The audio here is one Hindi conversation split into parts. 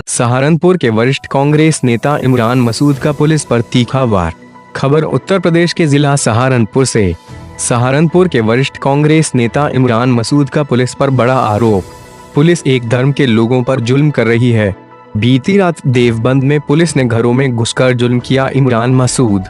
सहारनपुर के वरिष्ठ कांग्रेस नेता इमरान मसूद का पुलिस पर तीखा वार। खबर उत्तर प्रदेश के जिला सहारनपुर से। सहारनपुर के वरिष्ठ कांग्रेस नेता इमरान मसूद का पुलिस पर बड़ा आरोप। पुलिस एक धर्म के लोगों पर जुल्म कर रही है। बीती रात देवबंद में पुलिस ने घरों में घुसकर जुल्म किया। इमरान मसूद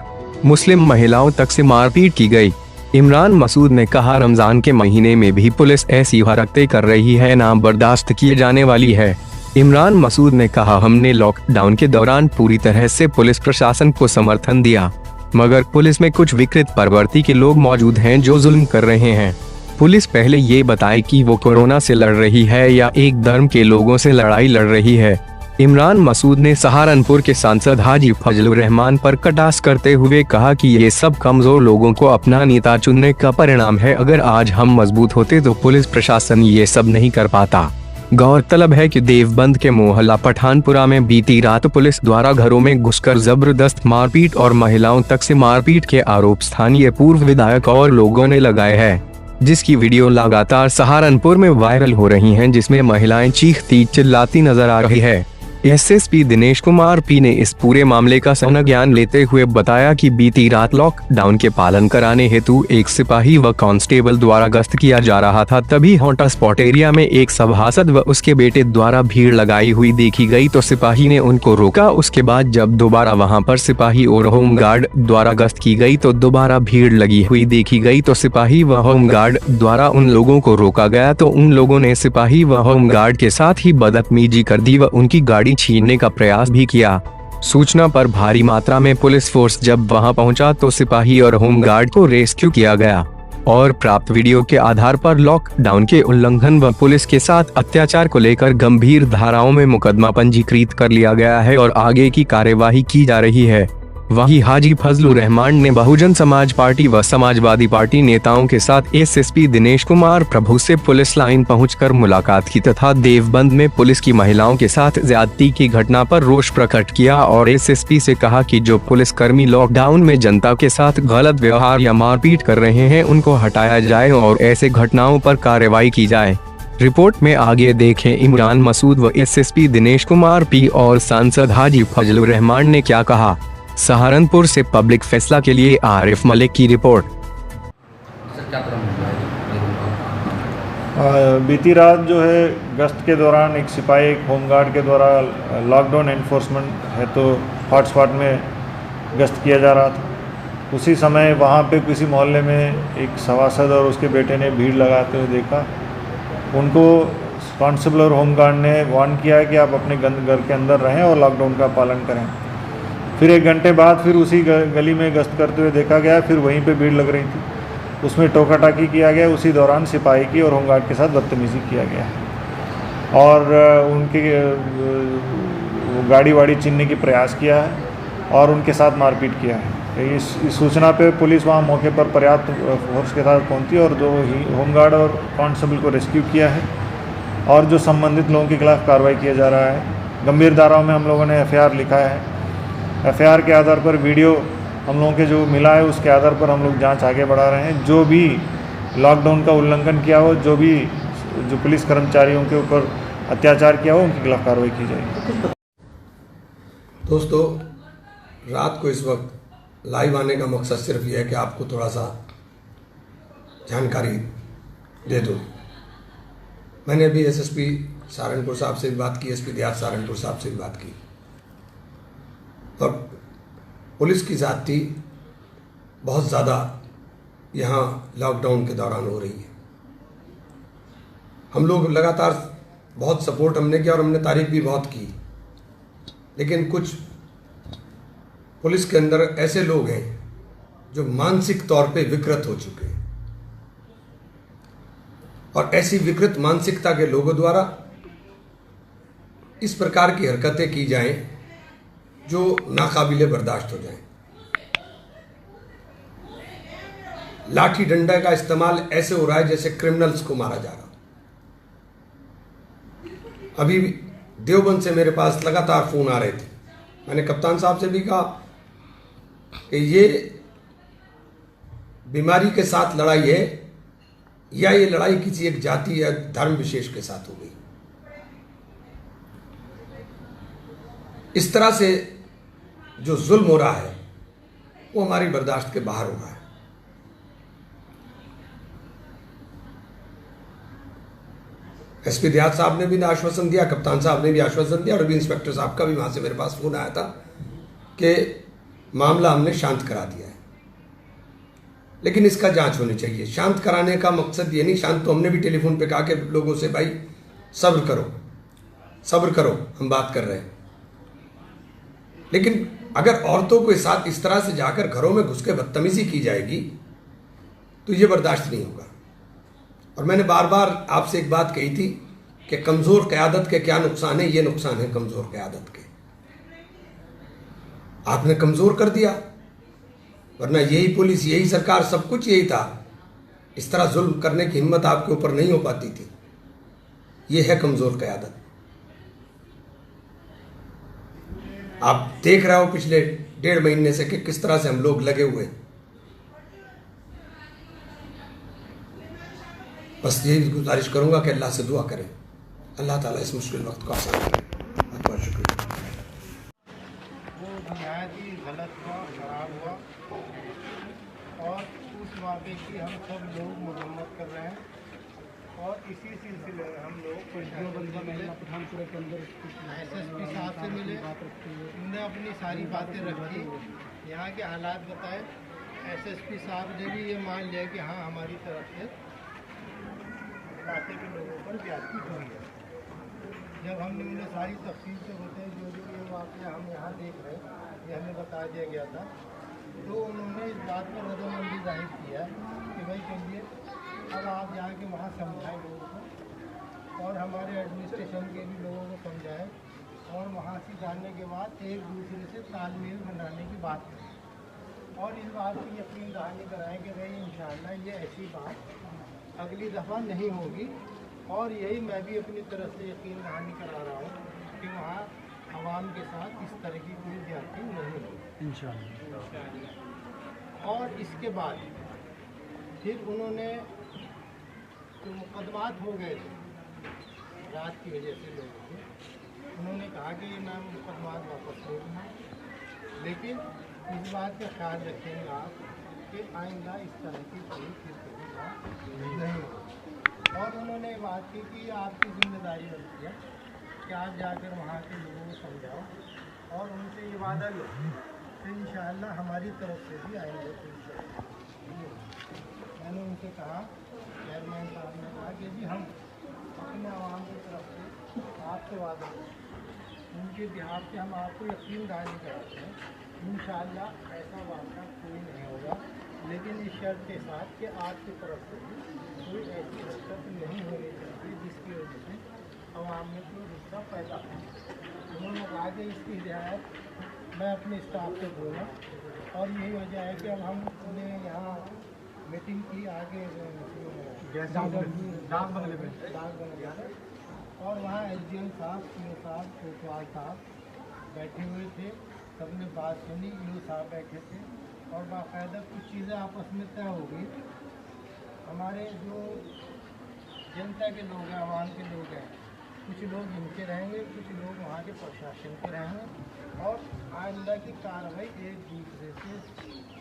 मुस्लिम महिलाओं तक से मारपीट की गई। इमरान मसूद ने कहा, रमजान के महीने में भी पुलिस ऐसी हरकतें कर रही है, ना बर्दाश्त किए जाने वाली है। इमरान मसूद ने कहा, हमने लॉकडाउन के दौरान पूरी तरह से पुलिस प्रशासन को समर्थन दिया, मगर पुलिस में कुछ विकृत प्रवृत्ति के लोग मौजूद हैं जो जुल्म कर रहे हैं। पुलिस पहले ये बताए कि वो कोरोना से लड़ रही है या एक धर्म के लोगों से लड़ाई लड़ रही है। इमरान मसूद ने सहारनपुर के सांसद हाजी फजलुर रहमान पर कटाक्ष करते हुए कहा कि ये सब कमजोर लोगों को अपना नेता चुनने का परिणाम है। अगर आज हम मजबूत होते तो पुलिस प्रशासन ये सब नहीं कर पाता। गौरतलब है कि देवबंद के मोहल्ला पठानपुरा में बीती रात पुलिस द्वारा घरों में घुसकर जबरदस्त मारपीट और महिलाओं तक से मारपीट के आरोप स्थानीय पूर्व विधायक और लोगों ने लगाए हैं, जिसकी वीडियो लगातार सहारनपुर में वायरल हो रही हैं, जिसमें महिलाएं चीखती चिल्लाती नजर आ रही है। एसएसपी दिनेश कुमार पी ने इस पूरे मामले का संज्ञान लेते हुए बताया कि बीती रात लॉकडाउन के पालन कराने हेतु एक सिपाही व कांस्टेबल द्वारा गश्त किया जा रहा था। तभी हॉटस्पॉट एरिया में एक सभासद व उसके बेटे द्वारा भीड़ लगाई हुई देखी गई तो सिपाही ने उनको रोका। उसके बाद जब दोबारा वहां पर सिपाही और होमगार्ड द्वारा गश्त की गई तो दोबारा भीड़ लगी हुई देखी गई तो सिपाही व होमगार्ड द्वारा उन लोगों को रोका गया तो उन लोगों ने सिपाही व होमगार्ड के साथ ही बदतमीजी कर दी व उनकी गाड़ी छीनने का प्रयास भी किया। सूचना पर भारी मात्रा में पुलिस फोर्स जब वहां पहुंचा तो सिपाही और होमगार्ड को रेस्क्यू किया गया और प्राप्त वीडियो के आधार पर लॉकडाउन के उल्लंघन व पुलिस के साथ अत्याचार को लेकर गंभीर धाराओं में मुकदमा पंजीकृत कर लिया गया है और आगे की कार्यवाही की जा रही है। वहीं हाजी फजलुर रहमान ने बहुजन समाज पार्टी व समाजवादी पार्टी नेताओं के साथ एसएसपी दिनेश कुमार प्रभु से पुलिस लाइन पहुंचकर मुलाकात की तथा देवबंद में पुलिस की महिलाओं के साथ ज्यादती की घटना पर रोष प्रकट किया और एसएसपी से कहा कि जो पुलिसकर्मी लॉकडाउन में जनता के साथ गलत व्यवहार या मारपीट कर रहे हैं उनको हटाया जाए और ऐसे घटनाओं पर कार्रवाई की जाए। रिपोर्ट में आगे देखें इमरान मसूद व एसएसपी दिनेश कुमार पी और सांसद हाजी फजलुर रहमान ने क्या कहा। सहारनपुर से पब्लिक फैसला के लिए आरिफ मलिक की रिपोर्ट। बीती रात जो है गश्त के दौरान एक सिपाही एक होमगार्ड के द्वारा लॉकडाउन एनफोर्समेंट है तो हॉटस्पॉट में गश्त किया जा रहा था। उसी समय वहाँ पे किसी मोहल्ले में एक सभासद और उसके बेटे ने भीड़ लगाते हुए देखा। उनको कांस्टेबल और होमगार्ड ने वार्न किया है कि आप अपने घर के अंदर रहें और लॉकडाउन का पालन करें। फिर एक घंटे बाद फिर उसी गली में गश्त करते हुए देखा गया, फिर वहीं पे भीड़ लग रही थी, उसमें टोका टाकी किया गया। उसी दौरान सिपाही की और होमगार्ड के साथ बदतमीज़ी किया गया और उनकी गाड़ी वाड़ी छीनने की प्रयास किया है और उनके साथ मारपीट किया है। इस सूचना पे पुलिस वहाँ मौके पर पर्याप्त फोर्स के साथ पहुँची और दो होमगार्ड और कांस्टेबल को रेस्क्यू किया है और जो संबंधित लोगों के खिलाफ कार्रवाई किया जा रहा है। गंभीर धाराओं में हम लोगों ने एफआईआर लिखा है। एफआईआर के आधार पर वीडियो हम लोगों के जो मिला है उसके आधार पर हम लोग जांच आगे बढ़ा रहे हैं। जो भी लॉकडाउन का उल्लंघन किया हो, जो पुलिस कर्मचारियों के ऊपर अत्याचार किया हो, उनके खिलाफ कार्रवाई की जाएगी। दोस्तों, रात को इस वक्त लाइव आने का मकसद सिर्फ ये है कि आपको थोड़ा सा जानकारी दे दूँ। मैंने अभी एसएसपी सहारनपुर साहब से भी बात की, एसपी देहात सहारनपुर साहब से भी बात की और पुलिस की ज़्यादती बहुत ज़्यादा यहाँ लॉकडाउन के दौरान हो रही है। हम लोग लगातार बहुत सपोर्ट हमने किया और हमने तारीफ भी बहुत की, लेकिन कुछ पुलिस के अंदर ऐसे लोग हैं जो मानसिक तौर पे विकृत हो चुके हैं और ऐसी विकृत मानसिकता के लोगों द्वारा इस प्रकार की हरकतें की जाएं जो नाकाबिले बर्दाश्त हो जाए। लाठी डंडा का इस्तेमाल ऐसे हो रहा है जैसे क्रिमिनल्स को मारा जा रहा। अभी देवबंद से मेरे पास लगातार फोन आ रहे थे। मैंने कप्तान साहब से भी कहा कि ये बीमारी के साथ लड़ाई है, या ये लड़ाई किसी एक जाति या धर्म विशेष के साथ हो गई। इस तरह से जो जुल्म हो रहा है वो हमारी बर्दाश्त के बाहर हो रहा है। एसपी देहात साहब ने भी आश्वासन दिया, कप्तान साहब ने भी आश्वासन दिया, और अभी इंस्पेक्टर साहब का भी वहां से मेरे पास फोन आया था कि मामला हमने शांत करा दिया है। लेकिन इसका जांच होनी चाहिए। शांत कराने का मकसद ये नहीं, शांत तो हमने भी टेलीफोन पे कहा कि लोगों से भाई सब्र करो, सब्र करो, हम बात कर रहे हैं। लेकिन अगर औरतों के साथ इस तरह से जाकर घरों में घुस के बदतमीजी की जाएगी तो ये बर्दाश्त नहीं होगा। और मैंने बार बार आपसे एक बात कही थी कि कमजोर क़यादत के क्या नुकसान है। ये नुकसान है कमजोर क़यादत के, आपने कमजोर कर दिया, वरना यही पुलिस, यही सरकार, सब कुछ यही था। इस तरह जुल्म करने की हिम्मत आपके ऊपर नहीं हो पाती थी। ये है कमजोर क़यादत। आप देख रहे हो पिछले 1.5 महीने से कि किस तरह से हम लोग लगे हुए। बस यही गुजारिश करूंगा कि अल्लाह से दुआ करें, अल्लाह ताला इस मुश्किल वक्त को आसान करें। बहुत बहुत शुक्रिया। वो नहायत ही गलत हुआ, खराब हुआ, और उस वाक़े की हम सब लोग मजम्मत कर रहे हैं। और इसी सिलसिले में हम लोग पठानपुर के अंदर SSP साहब से मिले, उन्होंने अपनी सारी बातें रखी, यहाँ के हालात बताए। SSP साहब ने भी ये मान लिया कि हाँ, हमारी तरफ से इलाके के लोगों पर ज्यादती हुई है। जब हमने उन्हें सारी तफसील से बताया, जो ये वाक़या हम यहाँ देख रहे हैं, ये हमें बता दिया गया था, तो उन्होंने इस बात पर रजामंदी जाहिर किया कि भाई चलिए अब आप यहाँ के वहाँ समझाएं लोगों को, और हमारे एडमिनिस्ट्रेशन के भी लोगों को समझाएं, और वहाँ से जाने के बाद एक दूसरे से तालमेल बनाने की बात करें, और इस बात की यकीन दहानी कराएं कि भाई इंशाअल्लाह ये ऐसी बात अगली दफ़ा नहीं होगी। और यही मैं भी अपनी तरफ से यकीन दहानी करा रहा हूँ कि वहाँ आवाम के साथ इस तरह की कोई ज्यादती नहीं होगी इंशाअल्लाह। और इसके बाद फिर उन्होंने जो मुकदमात हो गए थे रात की वजह से लोगों के, उन्होंने कहा कि मैं मुकदमात वापस ले लूँगा, लेकिन इस बात का ख्याल रखेंगे आप कि आइंदा इस तरह की कोई फिर कभी बात नहीं होगी। और उन्होंने बात की कि आपकी जिम्मेदारी बनती है कि आप जाकर वहाँ के लोगों को समझाओ और उनसे ये वादा लो कि इंशाअल्लाह हमारी तरफ से भी आएंगे। मैंने उनसे कहा, चेयरमैन साहब ने कहा कि जी हम अपने आवाम की तरफ से आपसे वादा उनके बिहार से हम आपको यकीन दहानी कराते हैं इंशाअल्लाह ऐसा वाक़ा कोई नहीं होगा, लेकिन इस शर्त के साथ कि आपकी तरफ से कोई ऐसी हरकत नहीं होनी चाहिए जिसकी वजह से आवाम में कोई गुस्सा पैदा हो। उन्होंने कहा कि इसकी हिदायत मैं अपने स्टाफ से दूँगा, और यही वजह है कि अब हमने यहाँ मीटिंग की आगे डाक बंगले में, और वहाँ SDM साहब, CO साहब, कोतवाल साहब बैठे हुए थे, सबने बात सुनी, EO साहब बैठे थे, और बाकायदा कुछ चीज़ें आपस में तय हो गई। हमारे जो जनता के लोग हैं, आवाम के लोग हैं, कुछ लोग इनके रहेंगे, कुछ लोग वहाँ के प्रशासन के रहेंगे, और आइंदा की कार्रवाई एक दूसरे से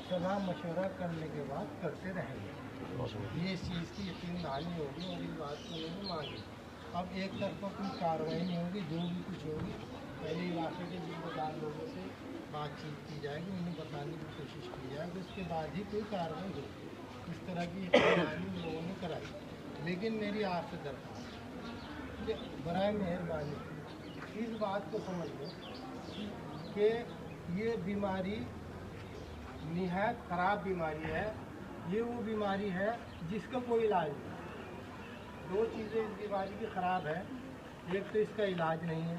सलाह मशवरा करने के बाद करते रहेंगे। ये इस चीज़ की यकीन दहानी होगी और इस बात को उन्होंने मांगी। अब एक तरफा कोई कार्रवाई नहीं होगी, जो भी कुछ होगी पहले इलाके के जिम्मेदार लोगों से बातचीत की जाएगी, उन्हें बताने की कोशिश की जाएगी, उसके बाद ही कोई कार्रवाई होगी। इस तरह की लोगों ने कराई। लेकिन मेरी आपसे दरख्वास्त कि बराए मेहरबानी इस बात को समझ लो कि ये बीमारी निहायत ख़राब बीमारी है। ये वो बीमारी है जिसका कोई इलाज नहीं। दो चीज़ें इस बीमारी की ख़राब है, एक तो इसका इलाज नहीं है,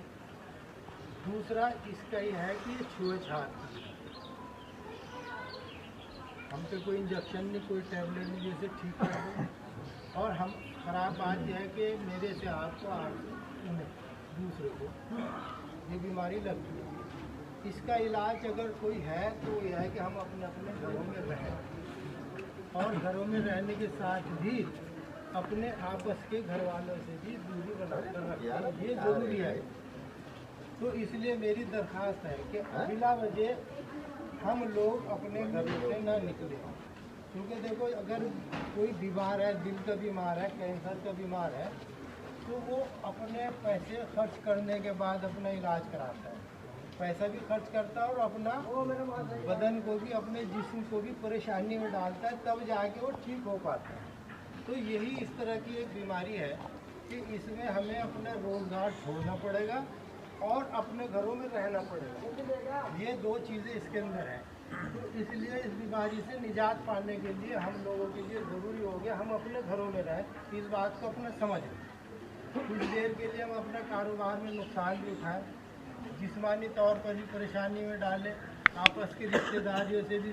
दूसरा इसका ही है कि ये छुएछात की, हम पे कोई इंजेक्शन नहीं, कोई टैबलेट नहीं जैसे ठीक कर दो। और हम ख़राब बात यह है कि मेरे से आपको उन्हें दूसरे को ये बीमारी लगती है। इसका इलाज अगर कोई है तो यह है कि हम अपने अपने घरों में रहें, और घरों में रहने के साथ भी अपने आपस के घर वालों से भी दूरी बनाकर रखना ये जरूरी है। तो इसलिए मेरी दरख्वास्त है कि बिला वजह हम लोग अपने घरों से ना निकले, क्योंकि देखो अगर कोई बीमार है, दिल का बीमार है, कैंसर का बीमार है, तो वो अपने पैसे खर्च करने के बाद अपना इलाज कराता है, पैसा भी खर्च करता है और अपना बदन को भी, अपने जिस्म को भी परेशानी में डालता है, तब जाके वो ठीक हो पाता है। तो यही इस तरह की एक बीमारी है कि इसमें हमें अपना रोज़गार छोड़ना पड़ेगा और अपने घरों में रहना पड़ेगा। ये दो चीज़ें इसके अंदर हैं। तो इसलिए इस बीमारी से निजात पाने के लिए हम लोगों के लिए ज़रूरी हो गया हम अपने घरों में रहें, इस बात को अपना समझें। कुछ देर के लिए हम अपना कारोबार में नुकसान भी उठाएं, जिस्मानी तौर पर भी परेशानी में डालें, आपस के रिश्तेदारियों से भी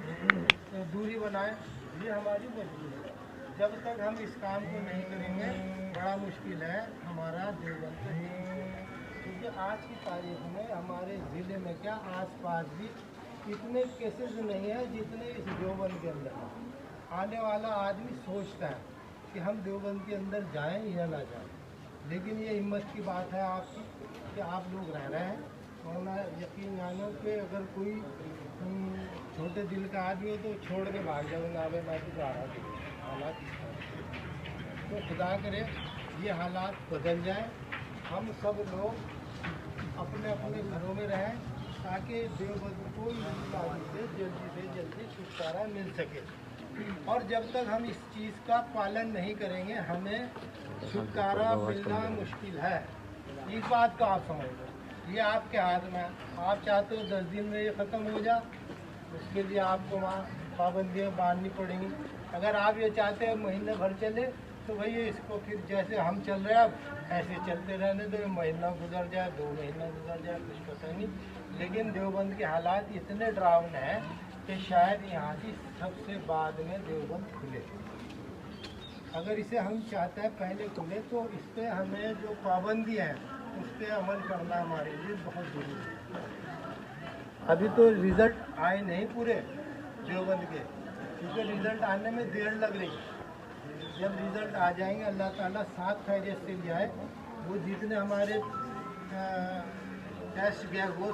दूरी बनाएं, ये हमारी मजबूरी है। जब तक हम इस काम को नहीं करेंगे बड़ा मुश्किल है हमारा देवबंद का जीवन। क्योंकि आज की तारीख में हमारे ज़िले में क्या आसपास भी इतने केसेस नहीं है जितने इस देवबंद के अंदर हैं। आने वाला आदमी सोचता है कि हम देवबंद के अंदर जाएं या ना जाएं, लेकिन ये हिम्मत की बात है आपकी कि आप लोग रह रहे हैं। वरना यकीन जानो कि अगर कोई छोटे दिल का आदमी हो तो छोड़ के भाग जाओगे, ना मैं तो जा रहा हूँ, हालात तो खुदा करे ये हालात बदल जाए, हम सब लोग अपने अपने घरों में रहें ताकि देवबंद को इस बीमारी से जल्दी छुटकारा मिल सके। और जब तक हम इस चीज़ का पालन नहीं करेंगे हमें छुटकारा मिलना मुश्किल है। इस बात को आप समझ लो, ये आपके हाथ में है। आप चाहते हो 10 दिन में ये ख़त्म हो जाए, उसके लिए आपको वहाँ पाबंदियाँ बांधनी पड़ेंगी। अगर आप ये चाहते हैं महीने भर चले तो भैया इसको फिर जैसे हम चल रहे हैं अब ऐसे चलते रहने दो, महीना गुजर जाए, 2 महीना गुजर जाए, कुछ पता नहीं। लेकिन देवबंद के हालात इतने डरावने हैं कि शायद यहाँ की सबसे बाद में देवबंद खुले। अगर इसे हम चाहते हैं पहले खुले तो इस पर हमें जो पाबंदी है उस पर अमल करना हमारे लिए बहुत ज़रूरी है। अभी तो रिज़ल्ट आए नहीं पूरे देवबंद के, क्योंकि रिज़ल्ट आने में देर लग रही है। जब रिज़ल्ट आ जाएंगे अल्लाह ताला 7 खैरियत से ले आए, वो जितने हमारे टेस्ट गए वो